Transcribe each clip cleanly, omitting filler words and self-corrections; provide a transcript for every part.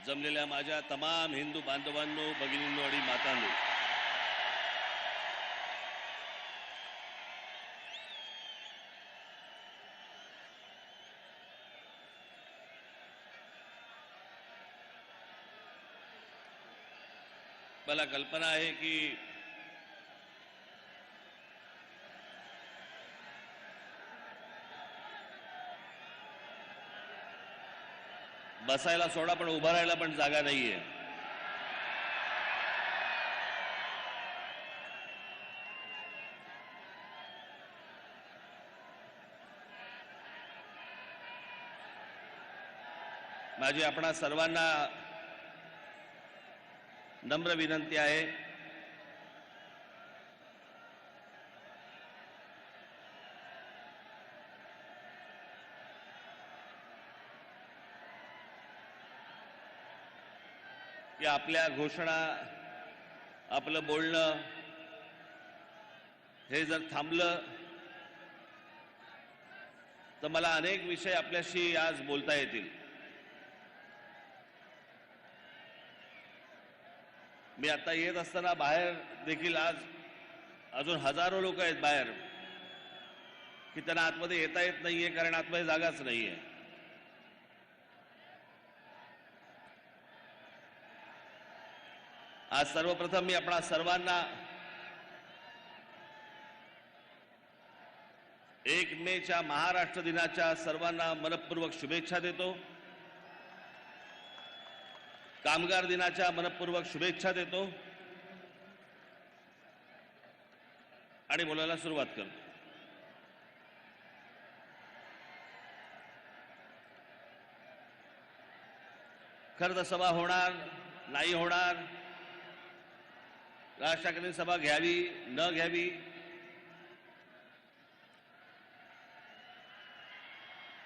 जमलेल्या माझ्या तमाम हिंदू बांधवांनो, भगिनींनो आणि मातांनो, मला कल्पना आहे की बसायला सोडा पण उभा राहायला पण जागा नाहीये. माझी आपणा सर्वांना नम्र विनंती आहे, की आपल्या घोषणा, आपलं बोलणं हे जर थांबलं तर मला अनेक विषय आपल्याशी आज बोलता येतील. मी आता येत असताना बाहेर देखील आज अजून हजारो लोक आहेत बाहेर की त्यांना आतमध्ये येता येत नाहीये कारण आतमध्ये जागाच नाहीये. आज सर्वप्रथम मी आपणा सर्वांना 1 मेच्या महाराष्ट्र दिनाच्या सर्वांना मनपूर्वक शुभेच्छा देतो. कामगार दिनाच्या मनपूर्वक शुभेच्छा देतो आणि बोलायला सुरुवात करतो. खरं तर सभा होणार नाही होणार, राज ठाकरेंनी सभा घ्यावी न घ्यावी,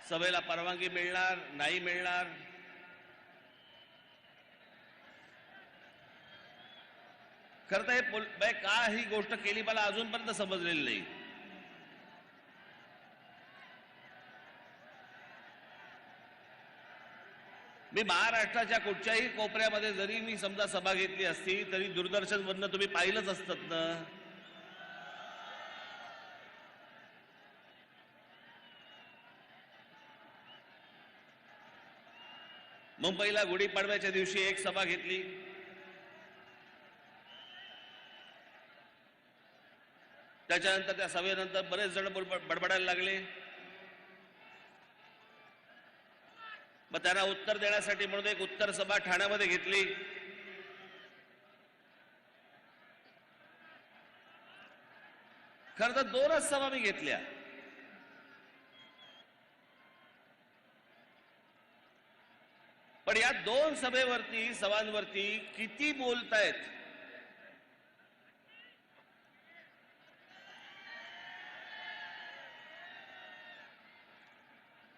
सभेला परवानगी मिळणार नाही मिळणार, खरं तर हे का ही गोष्ट केली मला अजूनपर्यंत समजलेली नाही. मी महाराष्ट्राच्या कुठच्याही कोपऱ्यामध्ये जरी मी समजा सभा घेतली असती तरी दूरदर्शनवरनं तुम्ही पाहिलंच असतं ना. मुंबईला गुढीपाडव्याच्या दिवशी एक सभा घेतली, त्याच्यानंतर त्या सभेनंतर बरेच जण बडबडायला लागले. मग त्यांना उत्तर देण्यासाठी म्हणून एक उत्तर सभा ठाण्यामध्ये घेतली. खरं तर 2च सभा मी घेतल्या. पण या 2 सभांवरती किती बोलतायत,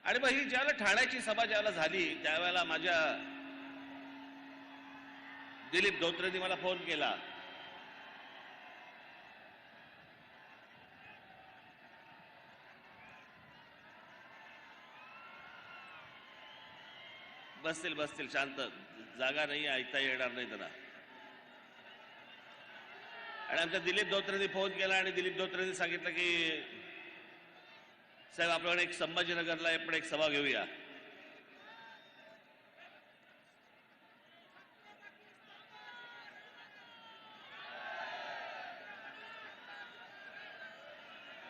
आणि मग ही ज्याला ठाण्याची सभा ज्याला झाली त्यावेळेला माझ्या दिलीप धोत्रेंनी मला फोन केला. बसतील शांत, जागा नाही, ऐकता येणार नाही त्यांना. आणि आमच्या दिलीप धोत्रेंनी फोन केला आणि दिलीप धोत्रेंनी सांगितलं की साहेब आपण एक संभाजीनगरला आपण एक सभा घेऊया.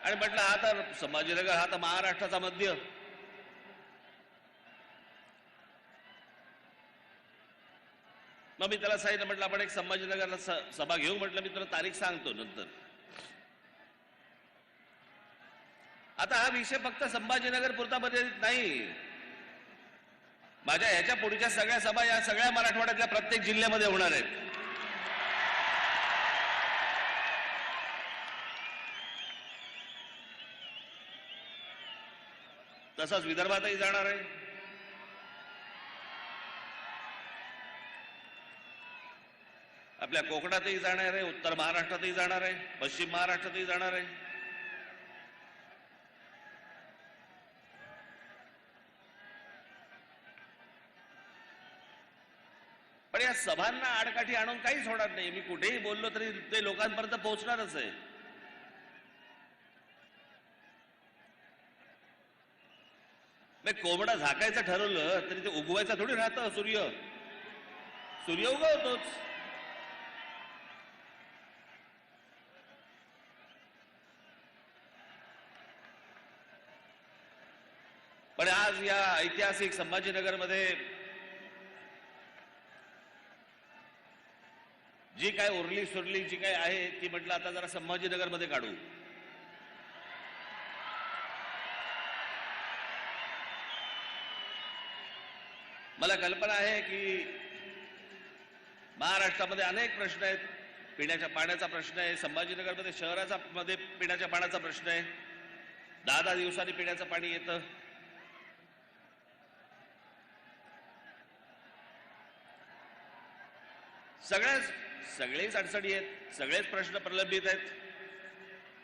आणि म्हटलं हा तर संभाजीनगर हा तर महाराष्ट्राचा मध्य, मग मी त्याला सांगितलं, म्हटलं आपण एक संभाजीनगरला सभा घेऊ, म्हटलं मी तुला तारीख सांगतो नंतर. आता हा विषय फक्त संभाजीनगर पुरता मर्यादित नाही, माझ्या ह्याच्या पुढच्या सगळ्या सभा या सगळ्या मराठवाड्यातल्या प्रत्येक जिल्ह्यामध्ये होणार आहेत. तसंच विदर्भातही जाणार आहे. आपल्या कोकणातही जाणार आहे, उत्तर महाराष्ट्रातही जाणार आहे, पश्चिम महाराष्ट्रातही जाणार आहे. पण या सभांना आडकाठी आणून काहीच होणार नाही. मी कुठेही बोललो तरी ते लोकांपर्यंत पोहोचणारच आहे. कोंबडा झाकायचं ठरवलं तरी ते उगवायचं थोडी राहतं. सूर्य उगवतोच. पण आज या ऐतिहासिक संभाजीनगरमध्ये जी काय उरली सुरली जी काय आहे ती म्हटलं आता जरा संभाजीनगरमध्ये काढू. मला कल्पना आहे की महाराष्ट्रामध्ये अनेक प्रश्न आहेत. पिण्याच्या पाण्याचा प्रश्न आहे. संभाजीनगरमध्ये शहराचा मध्ये पिण्याच्या पाण्याचा प्रश्न आहे. 10 दिवसांनी पिण्याचं पाणी येतं. सगळेच अडचणी आहेत. सगळेच प्रश्न प्रलंबित आहेत.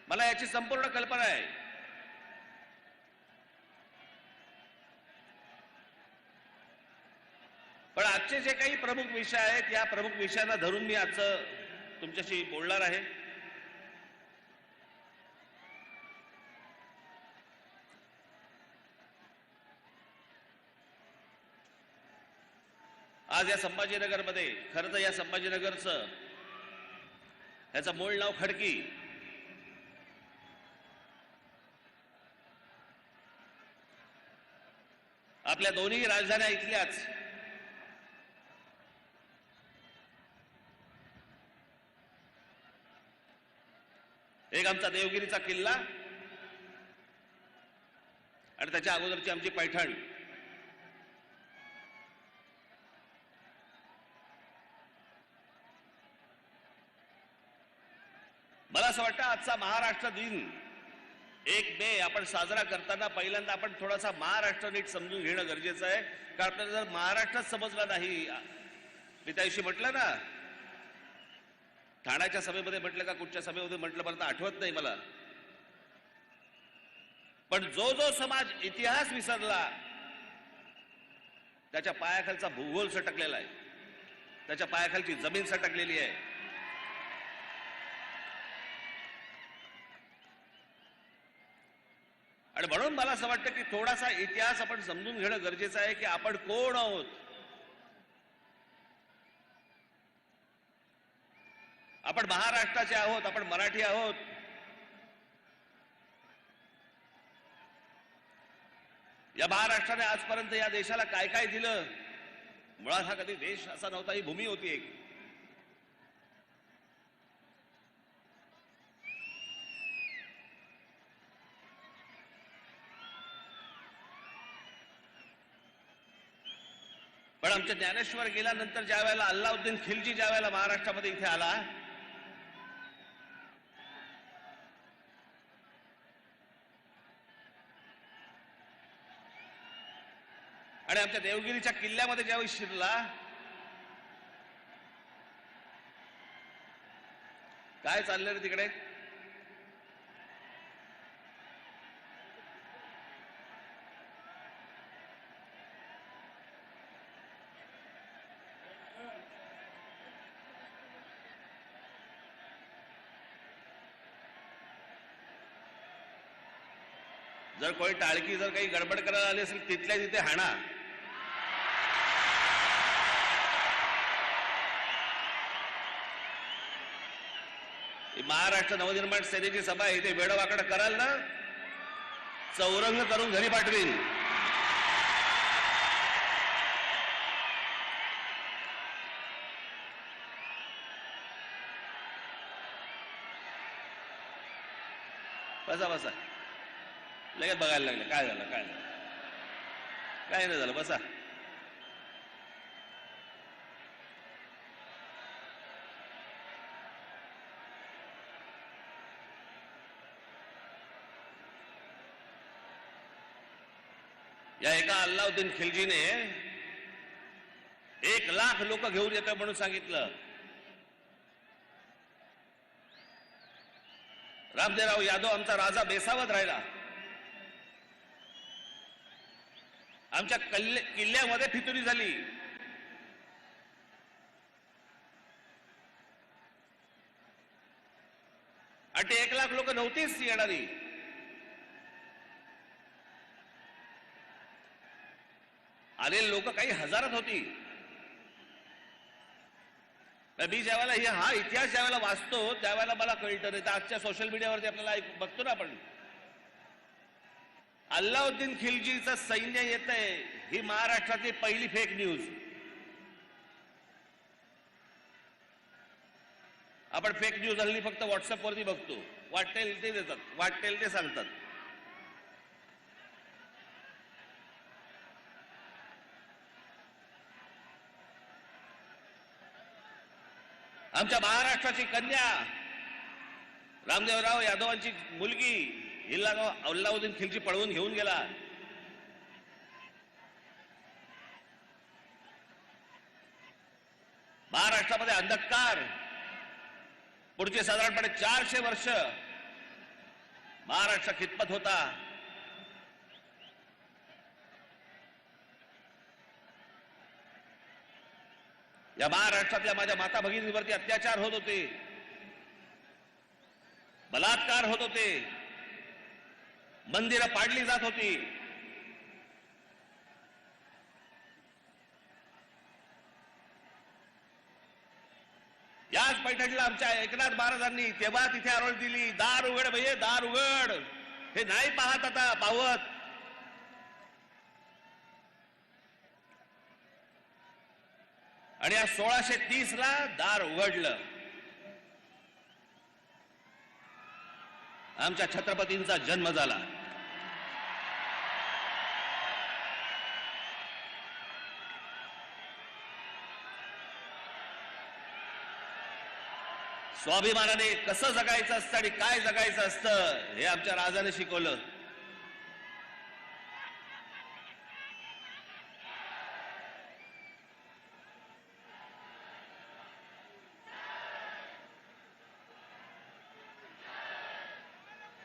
मला याची संपूर्ण कल्पना आहे. पण आजचे जे काही प्रमुख विषय आहेत या प्रमुख विषयांना धरून मी आजचं तुमच्याशी बोलणार आहे. आज या संभाजीनगरमध्ये खरं तर या संभाजीनगरचं याचं मूळ नाव खडकी. आपल्या दोन्ही राजधान्या इथल्याच. एक आमचा देवगिरीचा किल्ला आणि त्याच्या अगोदरची आमची पैठण. मला असं वाटतं आजचा महाराष्ट्र दिन 1 मे आपण साजरा करताना पहिल्यांदा आपण थोडासा महाराष्ट्र नीट समजून घेणं गरजेचं आहे. कारण आपल्याला जर महाराष्ट्रच समजला नाही, मी त्याविषयी म्हटलं ना, ठाण्याच्या सभेमध्ये म्हटलं का कुठच्या सभेमध्ये म्हटलं मला आठवत नाही मला, पण जो समाज इतिहास विसरला त्याच्या पायाखालचा भूगोल सटकलेला आहे. त्याच्या पायाखालची जमीन सटकलेली आहे. आणि म्हणून मला असं वाटतं की थोडासा इतिहास आपण समजून घेणं गरजेचं आहे की आपण कोण आहोत. आपण महाराष्ट्राचे आहोत. आपण मराठी आहोत. या महाराष्ट्राने आजपर्यंत या देशाला काय काय दिलं. मुळात हा कधी देश असा नव्हता. ही भूमी होती एक. पण आमच्या ज्ञानेश्वर गेल्यानंतर ज्या वेळेला अल्लाउद्दीन खिलजी ज्या वेळेला महाराष्ट्रामध्ये इथे आला, आणि आमच्या देवगिरीच्या किल्ल्यामध्ये ज्यावेळी शिरला, काय चाललं रे तिकडे? जर कोणी टाळकी जर काही गडबड करायला आली असेल तिथल्या तिथे हाणा. महाराष्ट्र नवनिर्माण सेनेची सभा आहे. इथे वेडवाकड कराल ना, चौरंग करून घरी पाठवीन. बसा बसा. लगेच बघायला लागले काय झालं काय झालं. काय नाही झालं. बसा. या एका अल्लाउद्दीन खिलजीने 1 लाख लोक घेऊन येतं म्हणून सांगितलं. रामदेवराव यादव आमचा राजा बेसावत राहिला. आमच्या किल्ल्यामध्ये फितुरी झाली. आणि ते 1 लाख लोक नव्हतीच येणारी. आलेले लोक काही हजारात होती. मी ज्यावेळेला हा इतिहास ज्यावेळेला वाचतो त्यावेळेला मला कळतं. नाही तर आजच्या सोशल मीडियावरती आपल्याला बघतो ना आपण, अल्लाउद्दीन खिलजीचं सैन्य येतंय, ही महाराष्ट्रातली पहिली फेक न्यूज. आपण फेक न्यूज हल्ली फक्त व्हॉट्सअपवरती बघतो. वाटेल ते देतात, वाटेल ते सांगतात. आमच्या महाराष्ट्राची कन्या रामदेवराव यादवांची मुलगी हिला अल्लाउद्दीन खिलजी पळवून घेऊन गेला. महाराष्ट्रामध्ये अंधकार पुढचे साधारणपणे 400 वर्ष महाराष्ट्र खितपत होता. या महाराष्ट्रातल्या माझ्या माता भगिनींवरती अत्याचार होत होते, बलात्कार होत होते, मंदिरं पाडली जात होती. याच पैठणीला आमच्या एकनाथ महाराजांनी तेव्हा तिथे आरोळ दिली, दार उघड भैये दार उघड. हे नाही पाहत आता पावत. आणि या 1630 ला दार उघडलं. आमच्या छत्रपतींचा जन्म झाला. स्वाभिमानाने कसं जगायचं असतं आणि काय जगायचं असतं हे आमच्या राजाने शिकवलं.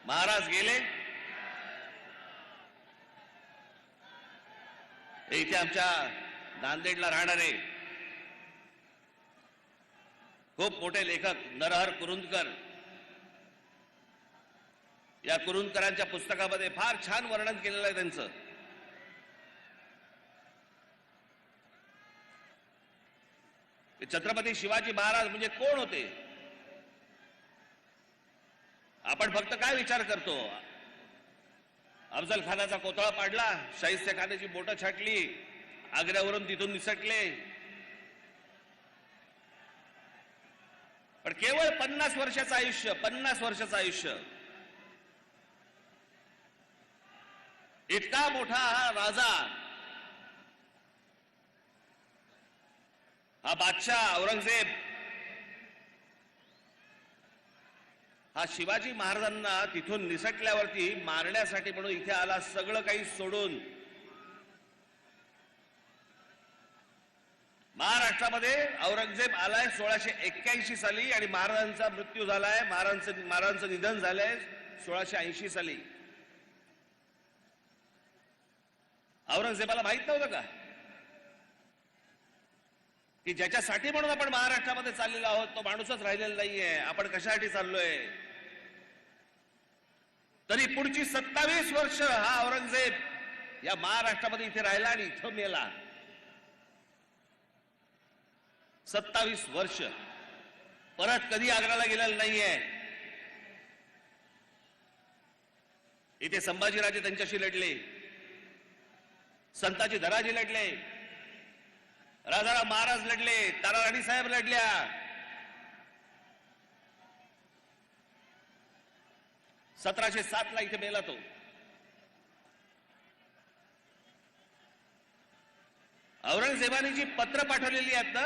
महाराज गेले, इथे आमच्या नांदेडला राहणारे खूप मोठे लेखक नरहर कुरुंदकर, या कुरुंदकरांच्या पुस्तकामध्ये फार छान वर्णन केलेलं आहे त्यांचं. छत्रपती शिवाजी महाराज म्हणजे कोण होते. आपण फक्त काय विचार करतो, अफजल खानाचा कोतळा पाडला, शाहिस्ते खानाची बोटं छाटली, आग्र्यावरून तिथून निसटले. पण केवळ 50 वर्षाचं आयुष्य, 50 वर्षाचं आयुष्य. इतका मोठा हा राजा, हा बादशाह औरंगजेब, हा शिवाजी महाराजांना तिथून निसटल्यावरती मारण्यासाठी म्हणून इथे आला, सगळं काही सोडून. महाराष्ट्रामध्ये औरंगजेब आलाय 1681 साली आणि महाराजांचा मृत्यू झालाय, महाराजांचं निधन झालंय 1680 साली. औरंगजेबाला माहित नव्हतं का की ज्याच्यासाठी म्हणून आपण महाराष्ट्रामध्ये चाललेलो आहोत तो माणूसच राहिलेला नाहीये. आपण कशासाठी चाललोय. तरी पुढची 27 वर्ष हा औरंगजेब या महाराष्ट्रामध्ये इथे राहिला आणि इथं मेला. 27 वर्ष परत कधी आग्र्याला गेलेला नाहीये. इथे संभाजीराजे त्यांच्याशी लढले, संताजी धनाजी लढले, राजाराम महाराज लढले, ताराराणी साहेब लढल्या. ला इथे मेला तो. औरंगजेबाने जी पत्र पाठवलेली आहेत ना,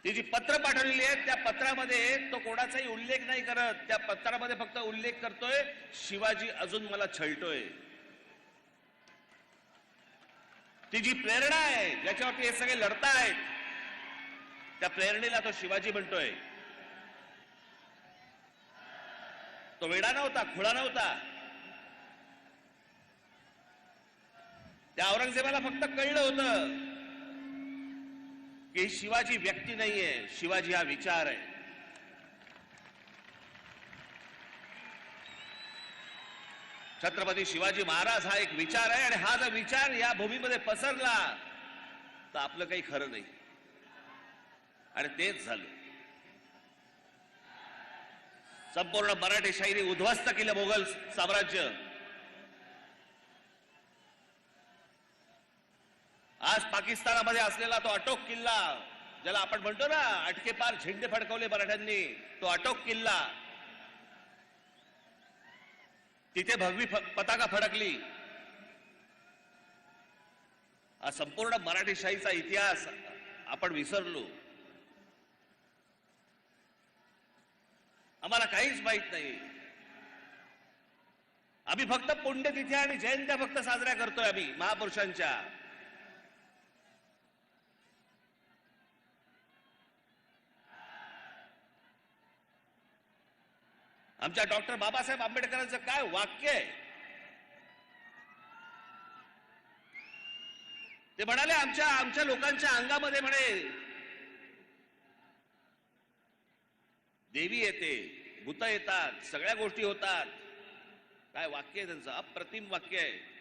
ती जी पत्र पाठवलेली आहेत त्या पत्रामध्ये तो कोणाचाही उल्लेख नाही करत. त्या पत्रामध्ये फक्त उल्लेख करतोय शिवाजी अजून मला छळतोय. ती जी प्रेरणा आहे ज्याच्यावरती हे सगळे लढतायत त्या प्रेरणेला तो शिवाजी म्हणतोय. तो वेडा नव्हता, खुळा नव्हता. त्या औरंगजेबाला फक्त कळलं होतं की शिवाजी व्यक्ती नाहीये, शिवाजी हा विचार आहे. छत्रपती शिवाजी महाराज हा एक विचार आहे आणि हा जर विचार या भूमीमध्ये पसरला तर आपलं काही खरं नाही. आणि तेच झालं. संपूर्ण मराठी शाहीने उद्ध्वस्त केलं मोगल साम्राज्य. आज पाकिस्तानामध्ये असलेला तो अटोक किल्ला, ज्याला आपण म्हणतो ना अटके पार झेंडे फडकवले मराठ्यांनी, तो अटोक किल्ला, तिथे भगवी पताका फडकली. हा संपूर्ण मराठी शाहीचा इतिहास आपण विसरलो. आम्हाला काहीच माहित नाही. आम्ही फक्त पुण्यतिथी आणि जयंत्या फक्त साजऱ्या करतोय आम्ही महापुरुषांच्या. आमच्या डॉक्टर बाबासाहेब आंबेडकरांचं काय वाक्य आहे. ते म्हणाले आमच्या लोकांच्या अंगामध्ये म्हणे देवी येते, भूत येतात, सगळ्या गोष्टी होतात. काय वाक्य आहे त्यांचं, अप्रतिम वाक्य आहे.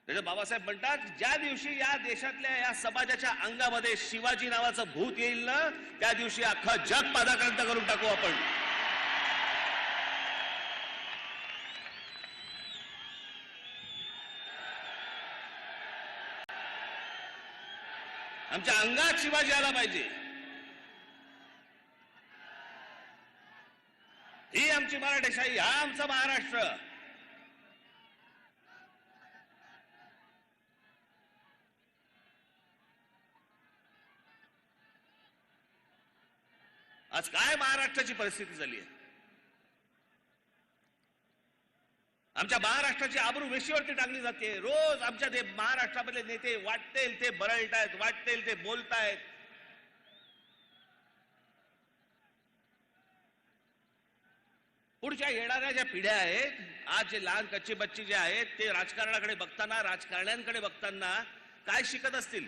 त्याचे बाबासाहेब म्हणतात ज्या दिवशी या देशातल्या या समाजाच्या अंगामध्ये शिवाजी नावाचं भूत येईल ना, त्या दिवशी अख्खं जग पादाक्रांत करून टाकू आपण. आमच्या अंगात शिवाजी आला पाहिजे. ही आमची मराठेशाही, हा आमचा महाराष्ट्र. आज काय महाराष्ट्राची परिस्थिती झाली आहे. आमच्या महाराष्ट्राची आबरू वेशीवरती टाकली जाते. रोज आमच्या महाराष्ट्रामधले नेते वाटतेल ते बरळतायत, वाटतेल ते बोलतायत. पुढच्या येणाऱ्या ज्या पिढ्या आहेत, आज जे लहान कच्चे बच्चे जे आहेत, ते राजकारणाकडे बघताना, राजकारण्यांकडे बघताना काय शिकत असतील.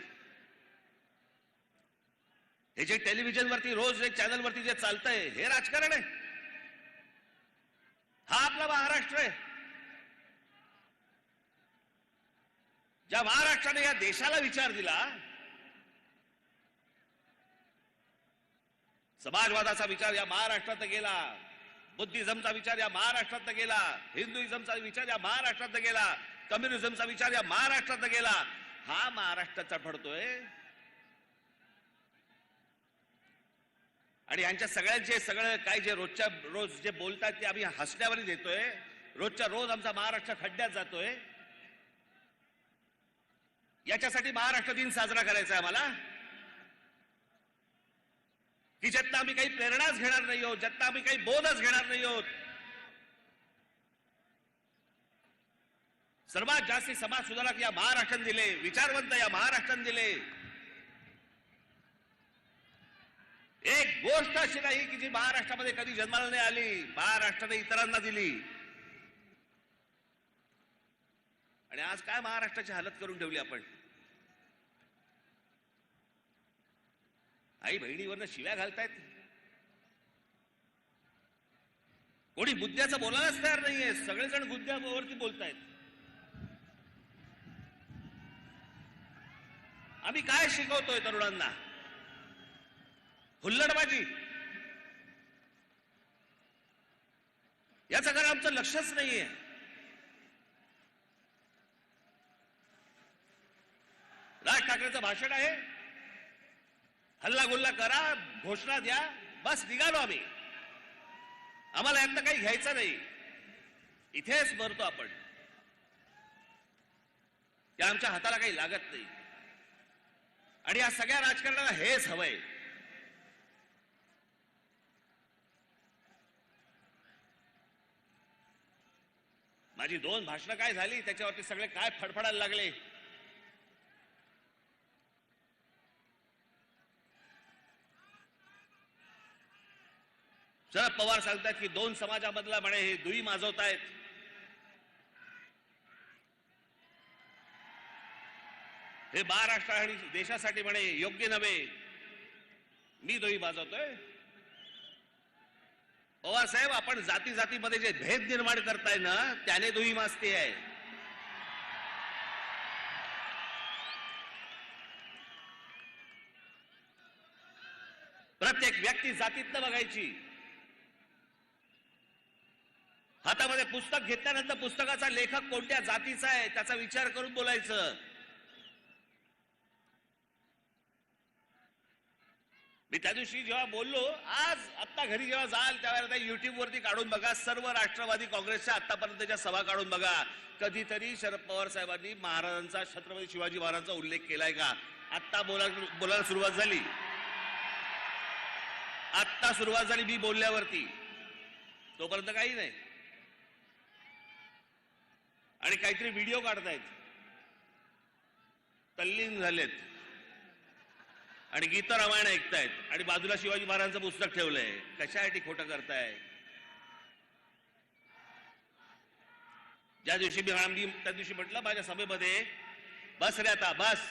हे जे टेलिव्हिजनवरती रोज एक चॅनलवरती जे चालतंय, हे राजकारण आहे. हा आपला महाराष्ट्र आहे. ज्या महाराष्ट्राने या देशाला विचार दिला, समाजवादाचा विचार या महाराष्ट्रात गेला, बुद्धिझमचा विचार या महाराष्ट्रात गेला, हिंदुइझमचा विचार या महाराष्ट्रात गेला, कम्युनिझमचा विचार या महाराष्ट्रात गेला. हा महाराष्ट्राचा पडतोय. आणि यांच्या सगळ्यांचे सगळं काय जे रोजच्या रोज जे बोलतात ते आम्ही हसण्यावर देतोय. रोजच्या रोज आमचा महाराष्ट्र खड्ड्यात जातोय. याच्यासाठी महाराष्ट्र दिन साजरा करायचा आहे आम्हाला, की ज्यातनं आम्ही काही प्रेरणाच घेणार नाही आहोत, ज्यातनं आम्ही काही बोधच घेणार नाही आहोत. सर्वात जास्ती समाज सुधारक या महाराष्ट्राने दिले, विचारवंत या महाराष्ट्राने दिले. एक गोष्ट अशी नाही की जी महाराष्ट्रामध्ये कधी जन्माला नाही आली, महाराष्ट्राने इतरांना दिली. आणि आज काय महाराष्ट्राची हालत करून ठेवली आपण. आई बहिणीवरनं शिव्या घालतायत. कोणी मुद्द्याचं बोलायलाच तयार नाहीये. सगळेजण मुद्द्यावरती बोलतायत. आम्ही काय शिकवतोय तरुणांना? हुल्लडबाजी. याचं कारण आमचं लक्षच नाहीये. राज ठाकरेंचं भाषण आहे, हल्ला गुल्ला करा, घोषणा द्या, बस निघालो आम्ही. आम्हाला यातनं काही घ्यायचं नाही. इथेच मरतो आपण. त्या आमच्या हाताला काही लागत नाही. आणि या सगळ्या राजकारणाला हेच हवंय. माझी 2 भाषणं काय झाली, त्याच्यावरती सगळे काय फडफडायला लागले. शरद पवार सांगतात की 2 समाजामधला म्हणे हे दुई माजवतायत. हे महाराष्ट्र आणि देशासाठी म्हणे योग्य नव्हे. मी दुई माजवतोय. पवार साहेब, आपण जाती जातीमध्ये जे भेद निर्माण करताय ना, त्याने दुही माजती आहे. प्रत्येक व्यक्ती जातीतनं बघायची. हातामध्ये पुस्तक घेतल्यानंतर पुस्तकाचा लेखक कोणत्या जातीचा आहे त्याचा विचार करून बोलायचं. मी त्या दिवशी जेव्हा बोललो, आज आत्ता घरी जेव्हा जाल त्यावेळेला युट्यूब वरती काढून बघा, सर्व राष्ट्रवादी काँग्रेसच्या आतापर्यंतच्या सभा काढून बघा. कधीतरी शरद पवार साहेबांनी महाराजांचा, छत्रपती शिवाजी महाराजांचा उल्लेख केलाय का? आत्ता बोलायला सुरुवात झाली. आत्ता सुरुवात झाली मी बोलल्यावरती, तोपर्यंत काही नाही. आणि काहीतरी व्हिडिओ काढतायत, तल्लीन झालेत आणि गीत रामायण ऐकतायत आणि बाजूला शिवाजी महाराजांचं पुस्तक ठेवलंय. कशासाठी खोटं करताय? ज्या दिवशी मी त्या दिवशी म्हटलं माझ्या सभेमध्ये, बस रे आता बस.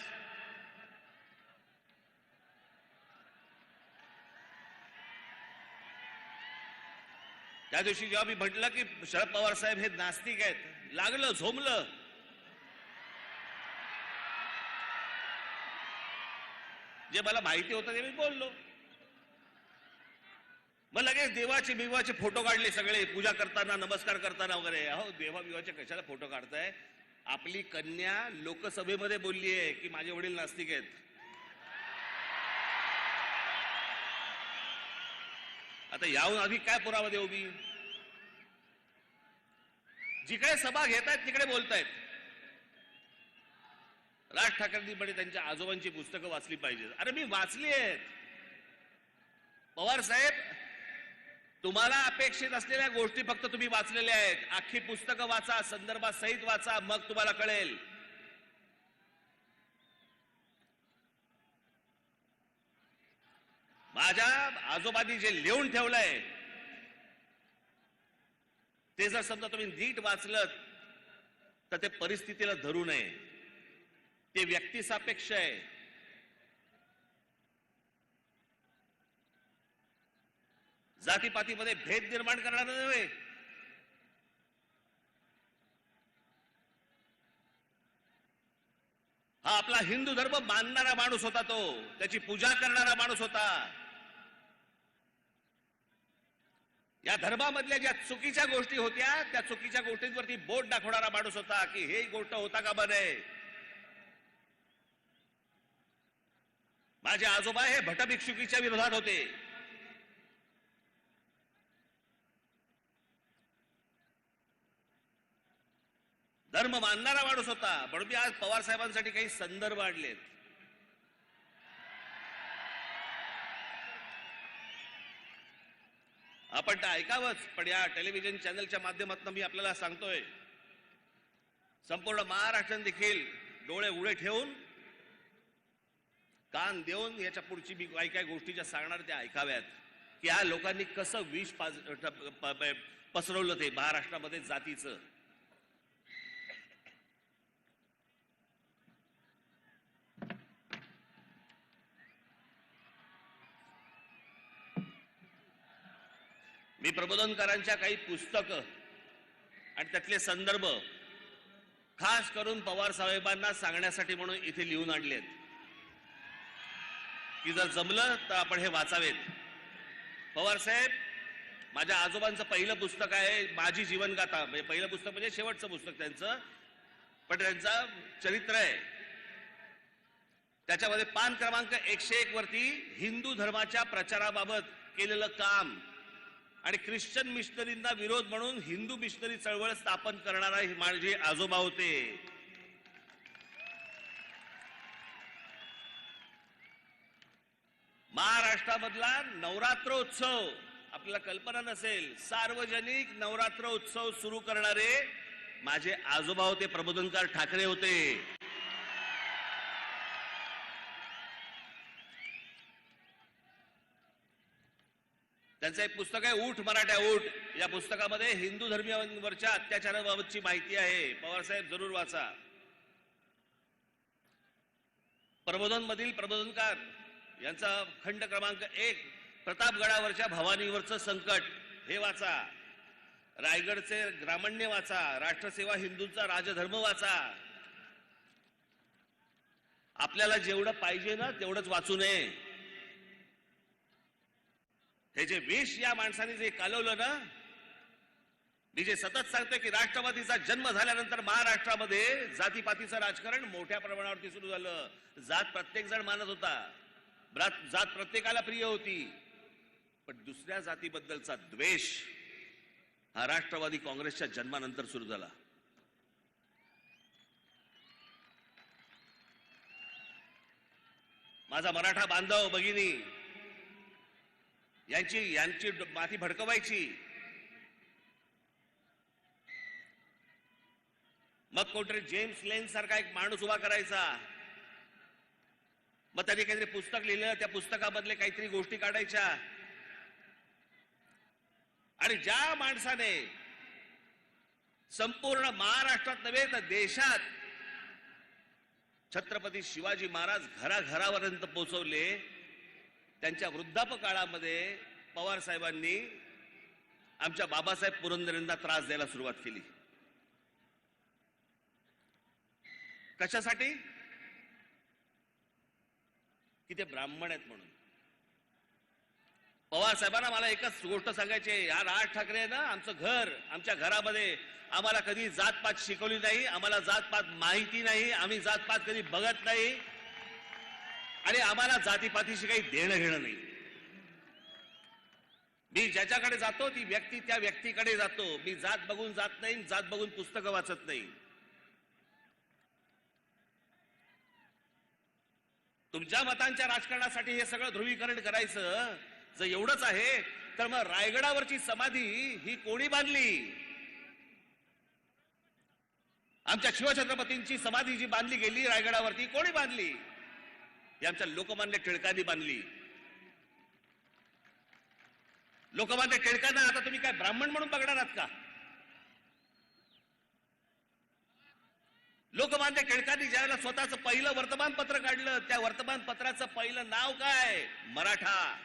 त्या दिवशी जेव्हा मी म्हटलं की शरद पवार साहेब हे नास्तिक आहेत, लागलं, झोमलं. जे मला माहिती होतं ते मी बोललो. मग लगेच देवाचे फोटो काढले, सगळे पूजा करताना, नमस्कार करताना वगैरे. अहो, देवाचे कशाला फोटो काढताय? आपली कन्या लोकसभेमध्ये बोलली आहे की माझे वडील नास्तिक आहेत. आता याहून अधिक काय पुरावा देऊ मी? जिकडे सभा घेत आहेत तिकडे बोलतायत. राज ठाकरेंनी म्हणे त्यांच्या आजोबांची पुस्तकं वाचली पाहिजेत. अरे मी वाचली आहेत. पवार साहेब, तुम्हाला अपेक्षित असलेल्या गोष्टी फक्त तुम्ही वाचलेल्या आहेत. अख्खी पुस्तकं वाचा, संदर्भात सहित वाचा, मग तुम्हाला कळेल. माझ्या आजोबांनी जे लिहून ठेवलंय ते जर समजा तुम्ही नीट वाचलं तर ते परिस्थितीला धरू नये. ते व्यक्तिसापेक्ष आहे. जातीपातीमध्ये भेद निर्माण करणारं नव्हे. हा आपला हिंदू धर्म मानणारा माणूस होता, तो त्याची पूजा करणारा माणूस होता. या धर्मामधल्या ज्या चुकीच्या गोष्टी होत्या त्या चुकीच्या गोष्टींवरती बोट दाखवणारा माणूस होता की हे गोष्ट होता का बने. माझे आजोबा हे भटभिक्षुकीच्या विरोधात होते. धर्म मानणारा माणूस होता. म्हणून मी आज पवार साहेबांसाठी काही संदर्भ आणलेत. आपण तर ऐकावंच, पण या टेलिव्हिजन चॅनलच्या माध्यमातून मी आपल्याला सांगतोय, संपूर्ण महाराष्ट्रात देखील डोळे उघडे ठेवून, कान देऊन याच्या पुढची मी काही काही गोष्टी ज्या सांगणार त्या ऐकाव्यात की या लोकांनी कसं विष पसरवलं ते महाराष्ट्रामध्ये जातीचं. मी प्रबोधनकारांच्या काही पुस्तकं आणि त्यातले संदर्भ खास करून पवार साहेबांना सांगण्यासाठी म्हणून इथे लिहून आणलेत की जर जमलं तर आपण हे वाचावेत. पवार साहेब, माझ्या आजोबांचं पहिलं पुस्तक आहे माझी जीवनगाथा. पहिलं पुस्तक म्हणजे शेवटचं पुस्तक त्यांचं, पण त्यांचं चरित्र आहे. त्याच्यामध्ये पान क्रमांक 101 वरती हिंदू धर्माच्या प्रचाराबाबत केलेलं काम आणि ख्रिश्चन मिशनरींना विरोध म्हणून हिंदू मिशनरी चळवळ स्थापन करणारा माझे आजोबा होते. महाराष्ट्रामधला नवरात्रोत्सव आपल्याला कल्पना नसेल, सार्वजनिक नवरात्रोत्सव सुरू करणारे माझे आजोबा होते, प्रबोधनकार ठाकरे होते. त्यांचं एक पुस्तक आहे ऊठ मराठ्या ऊठ. या पुस्तकामध्ये हिंदू धर्मीयांवरच्या अत्याचाराबाबतची माहिती आहे. पवार साहेब जरूर वाचा. प्रबोधन मधील प्रबोधनकार यांचा खंड क्रमांक 1 प्रतापगडावरच्या भवानीवरचं संकट हे वाचा, रायगडचे ग्रामण्य वाचा, राष्ट्रसेवा हिंदूंचा राजधर्म वाचा. आपल्याला जेवढं पाहिजे ना तेवढंच वाचू नये. हे जे विष या माणसाने जे कालवलं ना, मी जे सतत सांगतोय की राष्ट्रवादीचा जन्म झाल्यानंतर महाराष्ट्रामध्ये जातीपातीचं राजकारण मोठ्या प्रमाणावरती सुरू झालं. जात प्रत्येक जण मानत होता, जात प्रत्येकाला प्रिय होती, पण दुसऱ्या जातीबद्दलचा द्वेष हा राष्ट्रवादी काँग्रेसच्या जन्मानंतर सुरू झाला. माझा मराठा बांधव भगिनी यांची माती भडकवायची, मग कोणतरी जेम्स लेन सारखा एक माणूस उभा करायचा, मग त्यांनी काहीतरी पुस्तक लिहिलं, त्या पुस्तकामधले काहीतरी गोष्टी काढायच्या. आणि ज्या माणसाने संपूर्ण महाराष्ट्रात नव्हे तर देशात छत्रपती शिवाजी महाराज घराघरापर्यंत पोहोचवले, त्यांच्या वृद्धापकाळामध्ये पवार साहेबांनी आमच्या बाबासाहेब पुरंदरेंना त्रास द्यायला सुरुवात केली. कशासाठी? की ते ब्राह्मण आहेत म्हणून. पवार साहेबांना मला एकच गोष्ट सांगायची आहे, या राज ठाकरे ना आमचं घर, आमच्या घरामध्ये आम्हाला कधी जातपात शिकवली नाही, आम्हाला जातपात माहिती नाही, आम्ही जातपात कधी बघत नाही आणि आम्हाला जातीपातीशी काही देणं घेणं नाही. मी ज्याच्याकडे जातो ती व्यक्ती त्या व्यक्तीकडे जातो. मी जात बघून जात नाही, जात बघून पुस्तकं वाचत नाही. तुमच्या मतांच्या राजकारणासाठी हे सगळं ध्रुवीकरण करायचं जर एवढंच आहे तर मग रायगडावरची समाधी ही कोणी बांधली? आमच्या शिवछत्रपतींची समाधी जी बांधली गेली रायगडावरती कोणी बांधली? ही आमच्या लोकमान्य टिळकांनी बांधली. लोकमान्य टिळकांना आता तुम्ही काय ब्राह्मण म्हणून बघणार आहात का? लोकमान्य टिळकांनी ज्यावेळेला स्वतःचं पहिलं वर्तमानपत्र काढलं, त्या वर्तमानपत्राचं पहिलं नाव काय? मराठा.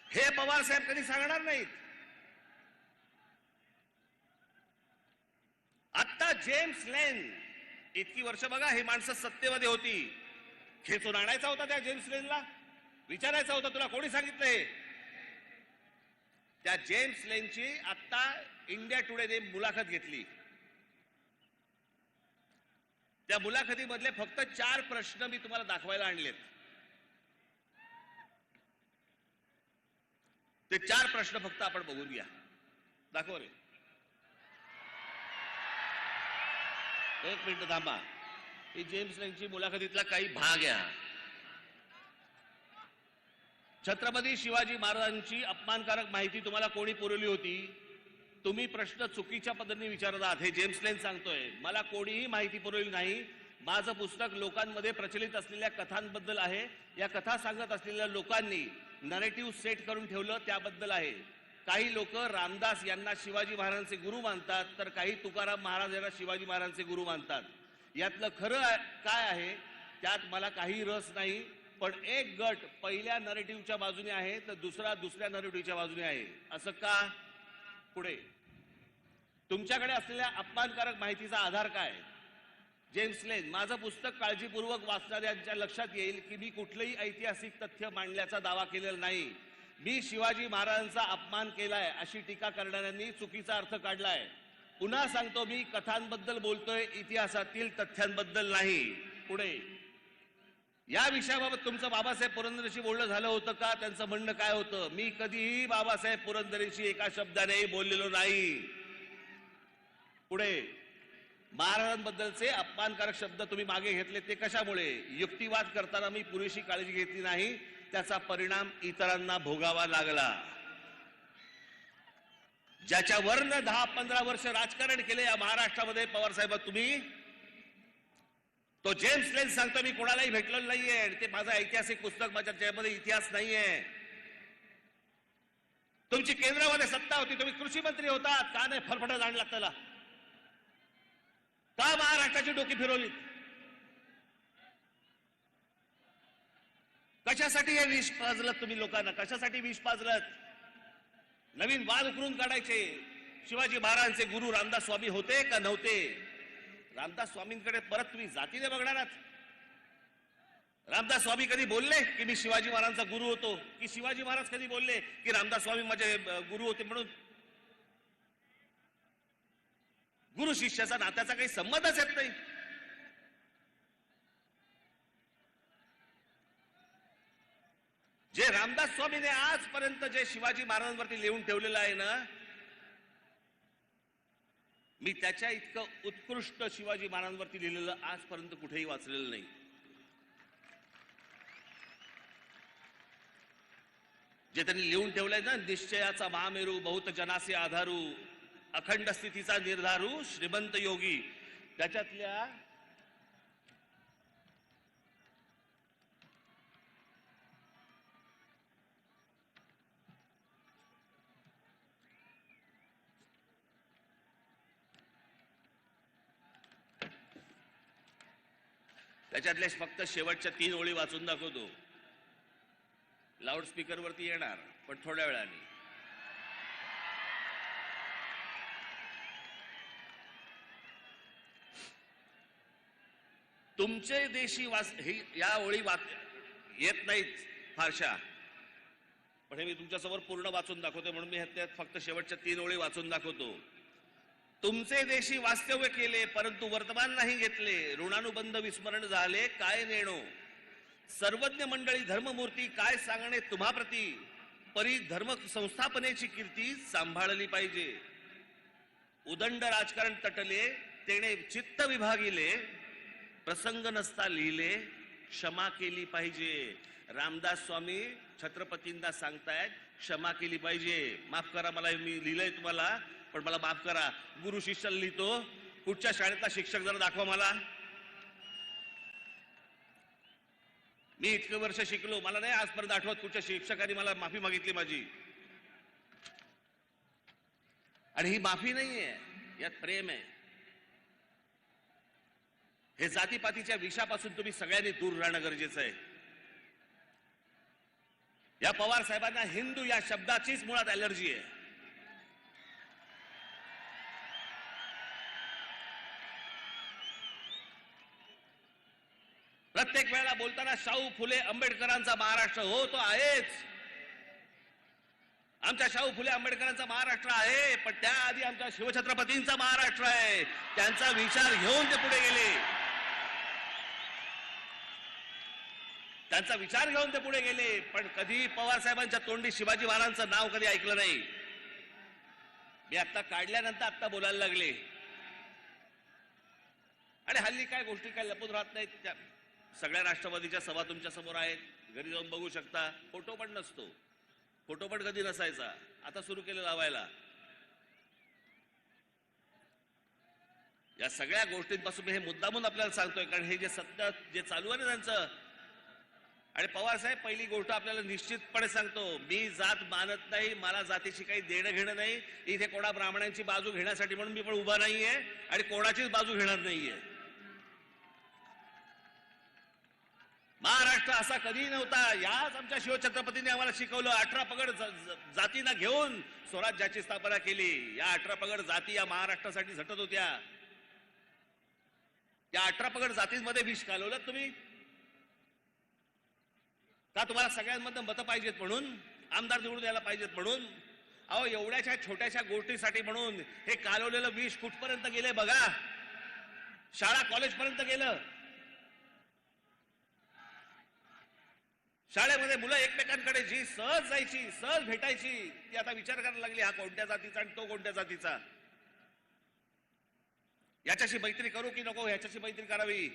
हे पवार साहेब कधी सांगणार नाहीत. आता जेम्स लेन, इतकी वर्ष बघा ही माणसं सत्तेमध्ये होती, खेचून आणायचा होता त्या जेम्स लेनला, विचारायचा होता तुला कोणी सांगितलंय? त्या जेम्स लेनची आता इंडिया टुडेने मुलाखत घेतली. त्या मुलाखतीमधले फक्त 4 प्रश्न मी तुम्हाला दाखवायला आणलेत. ते 4 प्रश्न फक्त आपण बघून घ्या. दाखव रे. एक मिनिट थांबा. ही जेम्स लेनची मुलाखतीतला काही भाग आहे. छत्रपती शिवाजी महाराजांची अपमानकारक माहिती तुम्हाला कोणी पुरवली होती? तुम्ही प्रश्न चुकीच्या पद्धतीने विचारत आहात. हे जेम्स लेन सांगतोय, मला कोणीही माहिती पुरवली नाही. माझं पुस्तक लोकांमध्ये प्रचलित असलेल्या कथांबद्दल आहे. या कथा सांगत असलेल्या लोकांनी नरेटिव्ह सेट करून ठेवलं त्याबद्दल आहे. काही लोक रामदास यांना शिवाजी महाराजांचे गुरु मानतात, तर काही तुकाराम महाराज यांना शिवाजी महाराजांचे गुरु मानतात. यातलं खरं काय आहे त्यात मला काही रस नाही. पण एक गट पहिल्या नरेटिव्हच्या बाजूने आहे तर दुसरा दुसऱ्या नरेटिव्हच्या बाजूने आहे. असं का? पुढे तुमच्याकडे असलेल्या अपमानकारक माहितीचा आधार काय? जेम्स लेन, माझं पुस्तक काळजीपूर्वक वाचणाऱ्यांच्या लक्षात येईल की मी कुठलंही ऐतिहासिक तथ्य मांडल्याचा दावा केलेला नाही. मी शिवाजी महाराजांचा अपमान केलाय अशी टीका करणाऱ्यांनी चुकीचा अर्थ काढलाय. पुन्हा सांगतो, मी कथांबद्दल बोलतोय, इतिहासातील तथ्यांबद्दल नाही. पुढे या विषयाबाबत तुमचं बाबासाहेब पुरंदरेशी बोलणं झालं होतं का? त्यांचं म्हणणं काय होतं? मी कधीही बाबासाहेब पुरंदरेशी एका शब्दाने बोललेलो नाही. पुढे महाराजांबद्दलचे अपमानकारक शब्द तुम्ही मागे घेतले ते कशामुळे? युक्तिवाद करताना मी पुरेशी काळजी घेतली नाही, त्याचा परिणाम इतरांना भोगावा लागला. ज्याच्यावरनं 10-15 वर्ष राजकारण केले या महाराष्ट्रामध्ये पवार साहेब तुम्ही, तो जेम्स लेन सांगतो मी कोणालाही भेटलेलो नाहीये. ते माझं ऐतिहासिक पुस्तक, माझ्या ज्यामध्ये इतिहास नाहीये. तुमची केंद्रामध्ये सत्ता होती, तुम्ही कृषी मंत्री होता, का नाही फरफटत आणला त्याला? का महाराष्ट्राची डोकी फिरवली? कशासाठी हे विष पाजलत तुम्ही लोकांना? कशासाठी विष पाजलत? नवीन वाद उकरून काढायचे. शिवाजी महाराजांचे गुरु रामदास स्वामी होते का नव्हते? रामदास स्वामींकडे परत तुम्ही जातीने बघणार आहात? रामदास स्वामी कधी बोलले की मी शिवाजी महाराजांचा गुरु होतो? की शिवाजी महाराज कधी बोलले की रामदास स्वामी माझे गुरु होते म्हणून? गुरु शिष्याचा नात्याचा काही संबंधच येत नाही. जे रामदास स्वामीने आजपर्यंत जे शिवाजी महाराजांवरती लिहून ठेवलेलं आहे ना, मी त्याच्या इतकं उत्कृष्ट शिवाजी महाराजांवरती लिहिलेलं आजपर्यंत कुठेही वाचलेलं नाही. जे त्यांनी लिहून ठेवलंय ना, निश्चयाचा महामेरू, बहुत जनासे आधारू, अखंड स्थितीचा निर्धारू, श्रीमंत योगी, त्याच्यातल्या फक्त शेवटच्या 3 ओळी वाचून दाखवतो. लाऊडस्पीकर वरती येणार पण थोड्या वेळाने. तुमचे देशी या ओळी येत नाहीत फारशा, पण हे मी तुमच्यासमोर पूर्ण वाचून दाखवतो म्हणून मी त्यात फक्त शेवटच्या 3 ओळी वाचून दाखवतो. तुमचे देशी वास्तव्य केले परंतु वर्तमान नाही घेतले, ऋणानुबंध विस्मरण झाले काय नेणो, सर्वज्ञ मंडळी धर्ममूर्ती काय सांगणे तुम्हाप्रती, परी धर्म संस्थापनेची कीर्ती सांभाळली पाहिजे. उदंड राजकारण तटले तेने चित्त विभागिले, प्रसंग नसता लिहिले क्षमा केली पाहिजे. रामदास स्वामी छत्रपतींना सांगतायत क्षमा केली पाहिजे. माफ करा, मला मी लिहिलंय तुम्हाला पण मला माफ करा. गुरु शिष्याला लिहितो, कुठच्या शाळेतला शिक्षक जरा दाखवा मला. मी इतके वर्ष शिकलो, मला नाही आजपर्यंत आठवत कुठच्या शिक्षकाने मला माफी मागितली माझी. आणि ही माफी नाहीये, यात प्रेम आहे. हे जातीपातीच्या विषापासून तुम्ही सगळ्यांनी दूर राहणं गरजेचं आहे. या पवार साहेबांना हिंदू या शब्दाचीच मुळात ॲलर्जी आहे. प्रत्येक वेळेला बोलताना शाहू फुले आंबेडकरांचा महाराष्ट्र, हो तो आहेच, आमच्या शाहू फुले आंबेडकरांचा महाराष्ट्र आहे, पण त्याआधी आमच्या शिवछत्रपतींचा महाराष्ट्र आहे. त्यांचा विचार घेऊन ते पुढे गेले, त्यांचा विचार घेऊन ते पुढे गेले. पण कधी पवार साहेबांच्या तोंडी शिवाजी महाराजांचं नाव कधी ऐकलं नाही. मी आता काढल्यानंतर आता बोलायला लागले. आणि हल्ली काय गोष्टी काय लपून राहत नाहीत. त्या सगळ्या राष्ट्रवादीच्या सभा तुमच्या समोर आहेत, घरी जाऊन बघू शकता. फोटो पण नसतो, फोटो पण कधी नसायचा, आता सुरू केलं लावायला. या सगळ्या गोष्टींपासून मी हे मुद्दामून आपल्याला सांगतोय, कारण हे जे सत्य जे चालू आहे ना त्यांचं. आणि पवार साहेब, पहिली गोष्ट आपल्याला निश्चितपणे सांगतो, मी जात मानत नाही, मला जातीशी काही देणं घेणं नाही. इथे कोणा ब्राह्मणांची बाजू घेण्यासाठी म्हणून मी पण उभा नाहीये आणि कोणाचीच बाजू घेणार नाहीये. महाराष्ट्र असा कधी नव्हता. याच आमच्या शिवछत्रपतींनी आम्हाला शिकवलं. 18 पगड जातींना घेऊन स्वराज्याची स्थापना केली. या 18 पगड जाती या महाराष्ट्रासाठी झटत होत्या. या 18 पगड जातींमध्ये विष कालवलं तुम्ही का? तुम्हाला सगळ्यांमधून मतं पाहिजेत म्हणून, आमदार निवडून यायला पाहिजेत म्हणून? अहो, एवढ्याशा छोट्याशा गोष्टीसाठी म्हणून हे कालवलेलं विष कुठपर्यंत गेले बघा. शाळा कॉलेज पर्यंत गेलं. शाळेमध्ये मुलं एकमेकांकडे जी सहज जायची, सहज भेटायची, ती आता विचार करायला लागली, हा कोणत्या जातीचा आणि तो कोणत्या जातीचा, याच्याशी मैत्री करू की नको, ह्याच्याशी मैत्री करावी,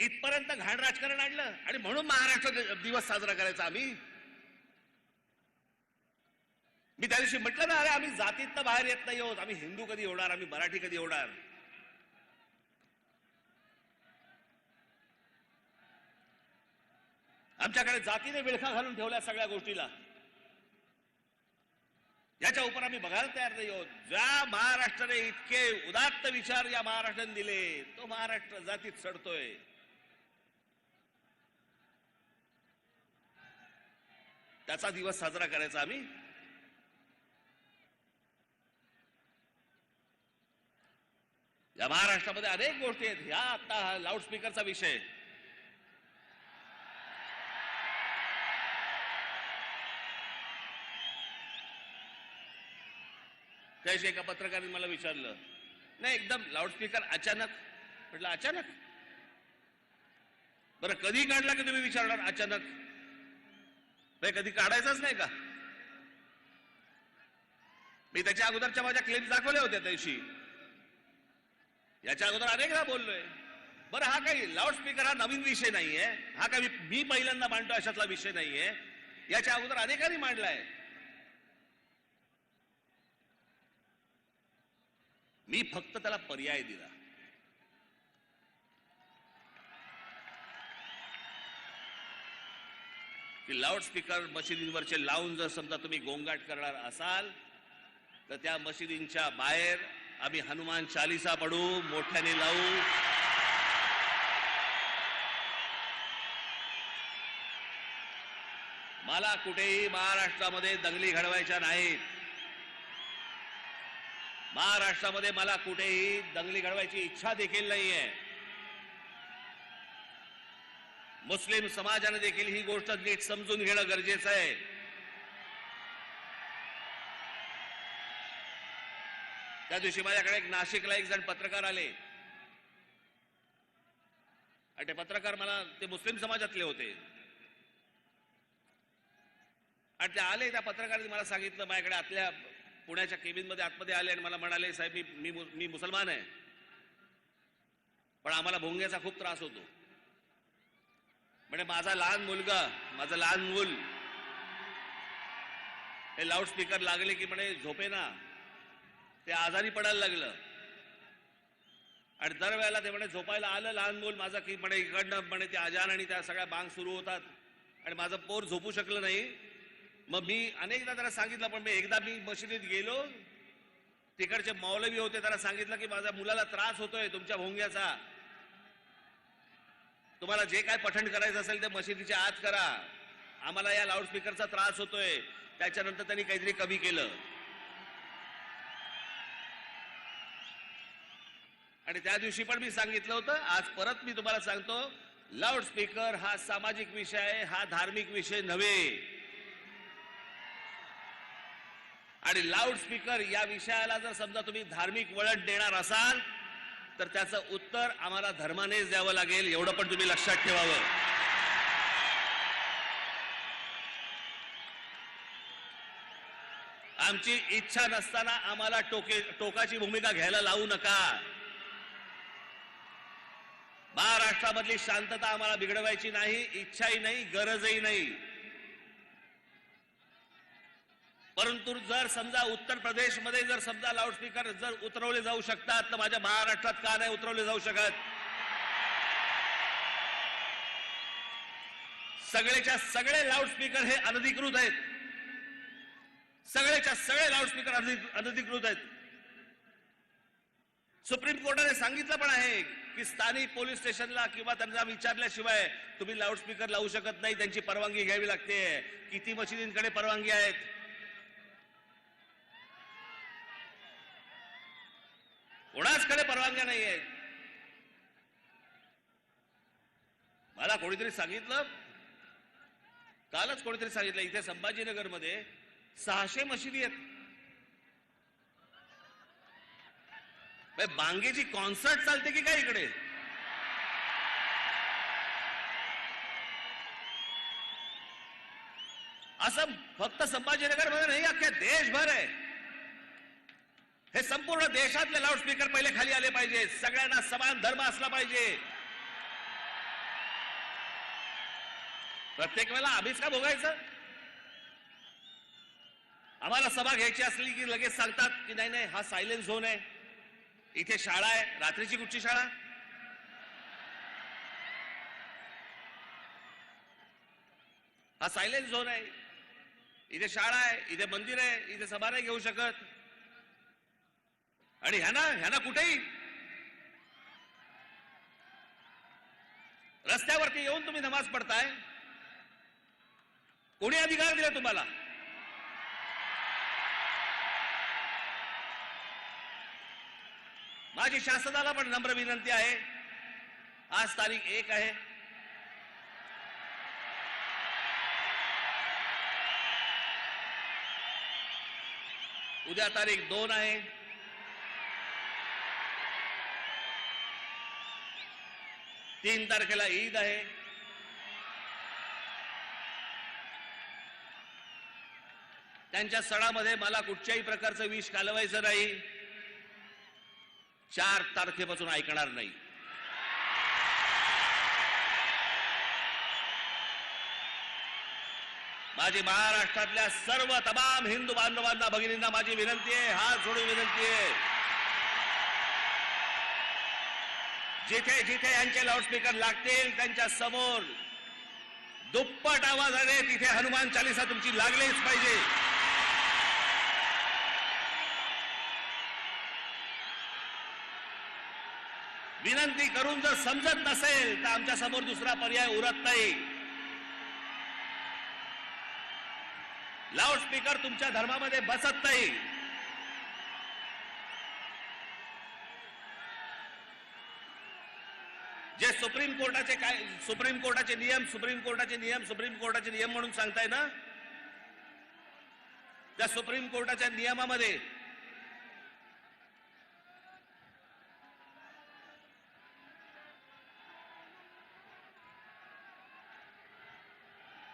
इथपर्यंत घाण राजकारण आणलं. आणि म्हणून महाराष्ट्र दिवस साजरा करायचा आम्ही. मी त्या दिवशी म्हटलं ना, अरे आम्ही जातीतनं बाहेर येत नाही आहोत. आम्ही हिंदू कधी होणार, आम्ही मराठी कधी होणार? आमच्याकडे जातीने विळखा घालून ठेवल्या सगळ्या गोष्टीला. याच्या उपर आम्ही बघायला तयार नाही आहोत. ज्या महाराष्ट्राने इतके उदात्त विचार या महाराष्ट्राने दिले, तो महाराष्ट्र जातीत सडतोय. त्याचा दिवस साजरा करायचा आम्ही? या महाराष्ट्रामध्ये अनेक गोष्टी आहेत. ह्या आता लाऊडस्पीकरचा विषय, त्याशी एका पत्रकाराने मला विचारलं, नाही एकदम लाऊडस्पीकर अचानक. म्हटलं अचानक? बरं कधी काढला की तुम्ही विचारणार अचानक? कधी काढायचाच नाही का? मी त्याच्या अगोदरच्या माझ्या क्लेम्स दाखवल्या होत्या त्याशी, याच्या अगोदर अनेकदा बोललोय. बरं हा काही लाऊडस्पीकर हा नवीन विषय नाहीये, हा काही मी पहिल्यांदा मांडतो अशातला विषय नाहीये, याच्या अगोदर अनेकांनी मांडलाय. मी फक्त त्याला पर्याय दिला. की लाऊडस्पीकर मशिदींवरचे लावून जर समजा तुम्ही गोंगाट करणार असाल तर त्या मशिदींच्या बाहेर आम्ही हनुमान चालीसा पढू, मोठ्याने लावू. मला कुठेही महाराष्ट्रामध्ये दंगली घडवायच्या नाहीत. महाराष्ट्रामध्ये मला कुठेही दंगली घडवायची इच्छा देखील नाहीये. मुस्लिम समाजाने देखील ही गोष्ट नीट समजून घेणं गरजेचं आहे. त्या दिवशी माझ्याकडे नाशिकला एक जण पत्रकार आले आणि ते पत्रकार ते मुस्लिम समाजातले होते आणि ते आले. त्या पत्रकाराने मला सांगितलं, माझ्याकडे आतल्या पुण्याच्या केबिनमध्ये आतमध्ये आले आणि मला म्हणाले, साहेब मी मुसलमान आहे पण आम्हाला भोंग्याचा खूप त्रास होतो. म्हणजे माझं लहान मूल हे लाऊडस्पीकर लागले की म्हणे झोपेना ते आजारी पडायला लागलं आणि दरवेळेला ते म्हणे झोपायला आलं लहान मूल माझं की म्हणे इकडनं म्हणे ते अजान आणि त्या सगळ्या बांग सुरू होतात आणि माझं पोर झोपू शकलं नाही. मग मी अनेकदा त्याला सांगितलं, पण एकदा मी मशिदीत गेलो, तिकडचे मौलवी होते, त्याला सांगितलं की माझ्या मुलाला त्रास होतोय तुमच्या भोंग्याचा, तुम्हाला जे काय पठण करायचं असेल ते मशिदीच्या आत करा, आम्हाला या लाऊडस्पीकरचा त्रास होतोय. त्याच्यानंतर त्यांनी काहीतरी कमी केलं आणि त्या दिवशी पण मी सांगितलं होतं, आज परत मी तुम्हाला सांगतो, लाऊडस्पीकर हा सामाजिक विषय आहे, हा धार्मिक विषय नव्हे. आणि लाऊडस्पीकर या विषयाला जर समजा तुम्ही धार्मिक वळण देणार असाल तर त्याचं उत्तर आम्हाला धर्मानेच द्यावं लागेल, एवढं पण तुम्ही लक्षात ठेवावं. आमची इच्छा नसताना आम्हाला टोकाची भूमिका घ्यायला लावू नका. महाराष्ट्रामधली शांतता आम्हाला बिघडवायची नाही, इच्छाही नाही, गरजही नाही. परंतु जर समजा उत्तर प्रदेशमध्ये जर समजा लाऊडस्पीकर जर उतरवले जाऊ शकतात तर माझ्या महाराष्ट्रात का नाही उतरवले जाऊ शकत? सगळेच्या सगळे लाऊडस्पीकर हे अनधिकृत आहेत. सगळेच्या सगळे लाऊडस्पीकर अनधिकृत आहेत. सुप्रीम कोर्टाने सांगितलं पण आहे की स्थानिक पोलीस स्टेशनला किंवा त्यांना विचारल्याशिवाय तुम्ही लाऊडस्पीकर लावू शकत नाही, त्यांची परवानगी घ्यावी लागते. किती मशिदींकडे परवानगी आहेत? कोणाचकडे परवानग्या नाही आहेत. मला कोणीतरी सांगितलं, कालच कोणीतरी सांगितलं, इथे संभाजीनगरमध्ये 600 मशिदी आहेत. बांगेची कॉन्सर्ट चालते की काय इकडे? असं फक्त संभाजीनगर मध्ये नाही, अख्ख्या देशभर आहे. हे संपूर्ण देशातले लाऊडस्पीकर पहिले खाली आले पाहिजे. सगळ्यांना समान धर्म असला पाहिजे. प्रत्येक वेळेला आम्हीच का भोगायचं? आम्हाला सभा घ्यायची असली की लगेच सांगतात की नाही नाही हा सायलेंट झोन आहे, इथे शाळा आहे. रात्रीची कुठची शाळा? हा सायलेंट झोन आहे, इथे शाळा आहे, इथे मंदिर आहे, इथे सभा नाही घेऊ शकत. आणि ह्याना कुठेही रस्त्यावरती येऊन तुम्ही नमाज पडताय, कोणी अधिकार दिला तुम्हाला? माझी शासनाला पण नम्र विनंती आहे, आज तारीख 1 आहे, उद्या तारीख 2 आहे, तीन तारखेला ईद आहे, त्यांच्या सणामध्ये मला कुठच्याही प्रकारचं विष घालवायचं नाही. 4 तारखेपासून ऐकणार नाही. माझी महाराष्ट्रातल्या सर्व तमाम हिंदू बांधवांना भगिनींना माझी विनंती आहे, हात जोडून विनंती आहे, जिथे जिथे यांचे लाऊडस्पीकर लागतील त्यांच्या समोर दुप्पट आवाजाने तिथे हनुमान चालीसा तुमची लागलीच पाहिजे. विनंती करून जर समजत नसेल तर आमच्या समोर दुसरा पर्याय उरत नाही. लाऊडस्पीकर तुमच्या धर्मामध्ये बसत नाही. जे सुप्रीम कोर्टाचे नियम म्हणून सांगताय ना, त्या सुप्रीम कोर्टाच्या नियमामध्ये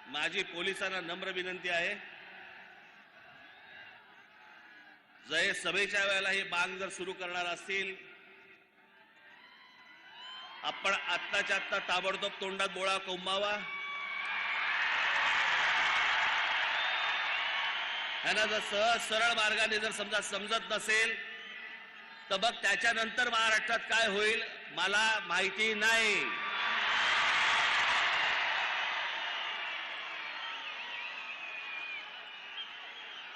माझी पोलिसांना नम्र विनंती आहे, जर सभेच्या वेळेला हे बांग जर सुरू करणार असतील, आपण आत्ताच्या आत्ता ताबडतोब तोंडात बोळा कोंबावा. ह्यांना जर सहज सरळ मार्गाने जर समजा समजत नसेल तर मग त्याच्यानंतर महाराष्ट्रात काय होईल मला माहिती नाही.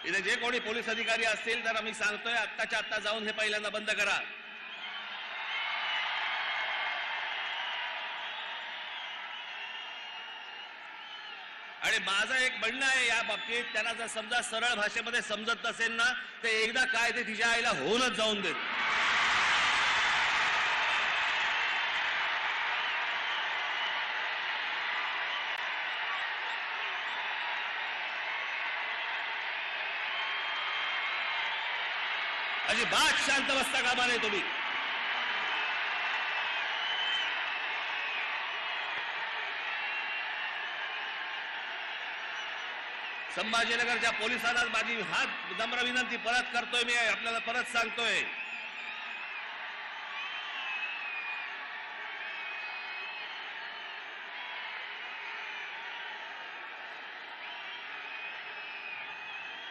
इथे जे कोणी पोलीस अधिकारी असतील तर आम्ही सांगतोय, आत्ताच्या आत्ता जाऊन हे पहिल्यांदा बंद करा. आणि माझं एक म्हणणं आहे या बाबतीत, त्यांना जर समजा सरळ भाषेमध्ये समजत नसेल ना तर एकदा काय ते तिच्या आईला होऊनच जाऊन देत. अजिबात शांत बसता कामा नये तुम्ही. संभाजीनगरच्या पोलिसांना माझी हात नम्र विनंती परत करतोय, मी आपल्याला परत सांगतोय,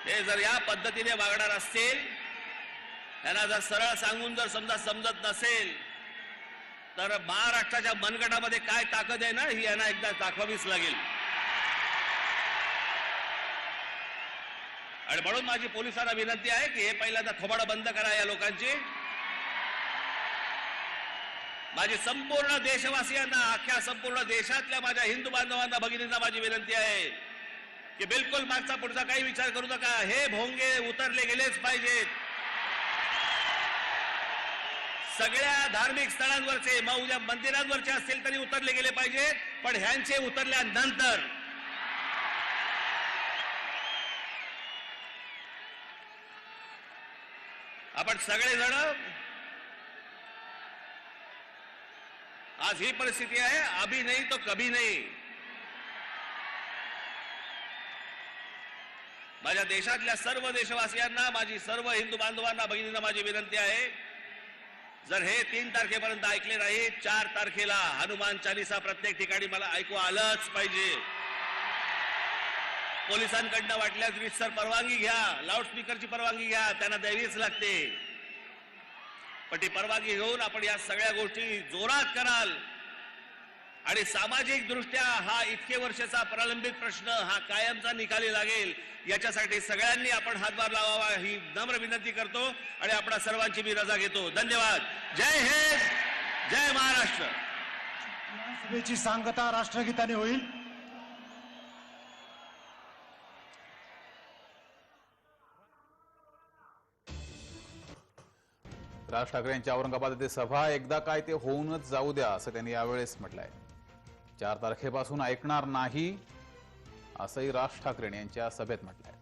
हे जर या पद्धतीने वागणार असतील, त्यांना जर सरळ सांगून जर समजा समजत नसेल तर महाराष्ट्राच्या मनगटामध्ये काय ताकद आहे ना ही यांना एकदा दाखवावीच लागेल. आणि म्हणून माझी पोलिसांना विनंती आहे की हे पहिल्यांदा थोबाडं बंद करा या लोकांची. माझी संपूर्ण देशवासियांना, अख्ख्या संपूर्ण देशातल्या माझ्या हिंदू बांधवांना भगिनींना माझी विनंती आहे की बिलकुल मागचा पुढचा काही विचार करू नका. हे भोंगे उतरले गेलेच पाहिजेत. सगळ्या धार्मिक स्थळांवरचे, मग उद्या मंदिरांवरचे असतील तरी उतरले गेले पाहिजेत, पण ह्यांचे उतरल्यानंतर आपण सगळेजण, आज ही परिस्थिती आहे, अभी नहीं तो कभी नहीं. माझ्या देशातल्या सर्व देशवासियांना, माझी सर्व हिंदू बांधवांना भगिनींना माझी विनंती आहे, जर हे 3 तारखेपर्यंत ऐकले नाही, 4 तारखेला हनुमान चालीसा प्रत्येक ठिकाणी मला ऐकू आलंच पाहिजे. पोलिसांकडनं वाटल्यास रीतसर परवानगी घ्या, लाऊडस्पीकरची परवानगी घ्या, त्यांना द्यावीच लागते. पण ती परवानगी घेऊन आपण या सगळ्या गोष्टी जोरात कराल आणि सामाजिक दृष्ट्या हा इतके वर्षाचा प्रलंबित प्रश्न हा कायमचा निकाली लागेल, याच्यासाठी सगळ्यांनी आपण हातभार लावावा ही नम्र विनंती करतो आणि आपणा सर्वांची मी रजा घेतो. धन्यवाद. जय हिंद, जय महाराष्ट्र. सभेची सांगता राष्ट्रगीताने होईल. राज ठाकरे यांच्या औरंगाबाद येथे सभा एकदा काय ते होऊनच जाऊ द्या असं त्यांनी यावेळेस म्हटलंय. 4 तारखेपासून ऐकणार नाही असंही राज ठाकरे यांच्या सभेत म्हटलंय.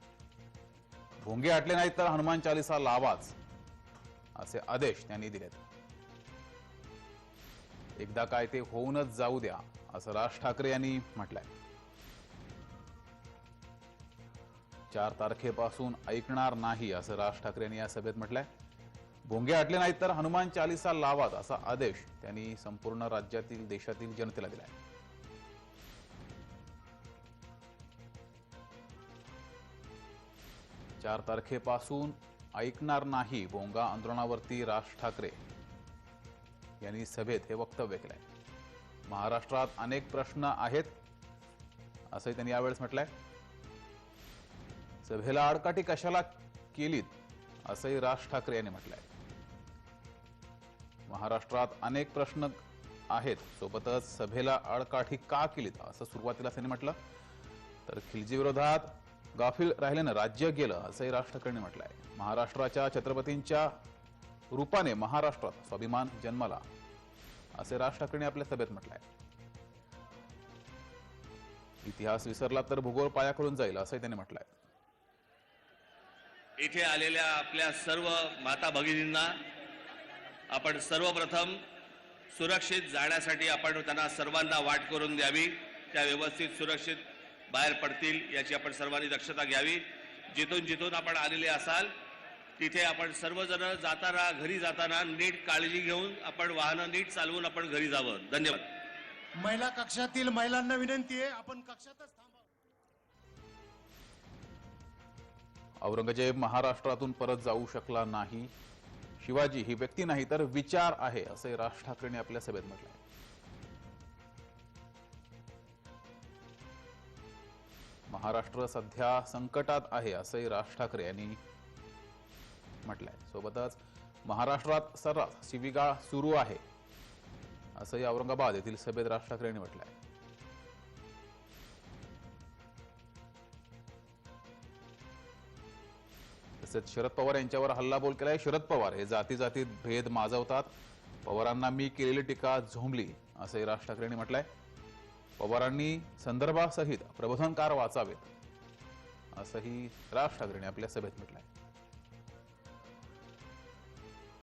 भोंगे आटले नाहीत तर हनुमान चालीसा लावाच असे आदेश त्यांनी दिलेत. एकदा काय ते होऊनच जाऊ द्या असं राज ठाकरे यांनी म्हटलंय. 4 तारखेपासून ऐकणार नाही असं राज ठाकरे यांनी या सभेत म्हटलंय. भोंगे आटले नाहीत तर हनुमान चालीसा लावाच असा आदेश त्यांनी संपूर्ण राज्यातील देशातील जनतेला दिलाय. चार तारखेपासून ऐकणार नाही भोंगा आंदोलनावरती राज ठाकरे यांनी सभेत हे वक्तव्य केलंय. महाराष्ट्रात अनेक प्रश्न आहेत असंही त्यांनी यावेळेस म्हटलंय. सभेला आडकाठी कशाला केलीत असंही राज ठाकरे यांनी म्हटलंय. महाराष्ट्रात अनेक प्रश्न आहेत सोबतच सभेला आडकाठी का केलीत असं सुरुवातीला त्यांनी म्हटलं. तर खिलजी विरोधात गाफील राहिल्यानं राज्य गेलं असंही राज ठाकरेंनी म्हटलंय. महाराष्ट्राच्या छत्रपतींच्या रूपाने महाराष्ट्रात स्वाभिमान जन्मला असे राज ठाकरेंनी आपल्या सभेत म्हटलंय. इतिहास विसरला तर भूगोल पायाकडून जाईल असंही त्यांनी म्हटलंय. इथे आलेल्या आपल्या सर्व माता भगिनींना आपण सर्वप्रथम सुरक्षित जाण्यासाठी आपण त्यांना सर्वांना वाट करून द्यावी. त्या व्यवस्थित सुरक्षित बाहेर पडतील याची आपण सर्वांनी दक्षता घ्यावी. जिथून जिथून आपण आलेले असाल तिथे आपण सर्वजण जाताना घरी जाताना नीट काळजी घेऊन आपण वाहनं नीट चालवून आपण घरी जावं. धन्यवाद. महिला कक्षातील महिलांना विनंती आहे आपण कक्षातच थांबा. औरंगजेब महाराष्ट्रातून परत जाऊ शकला नाही. शिवाजी ही व्यक्ती नाही तर विचार आहे असे राज ठाकरेंनी आपल्या सभेत म्हटलंय. महाराष्ट्र सध्या संकटात आहे असंही राज ठाकरे यांनी म्हटलंय. सोबतच महाराष्ट्रात सर्रास शिवीगाळ सुरू आहे असंही औरंगाबाद येथील सभेत राज ठाकरे यांनी म्हटलंय. तसेच शरद पवार यांच्यावर हल्लाबोल केलाय. शरद पवार हे जाती जातीत भेद माजवतात. पवारांना मी केलेली टीका झोंबली असंही राज ठाकरे यांनी म्हटलंय. पवारांनी संदर्भासहित प्रबोधनकार वाचावेत असंही राज ठाकरेंनी आपल्या सभेत म्हटलंय.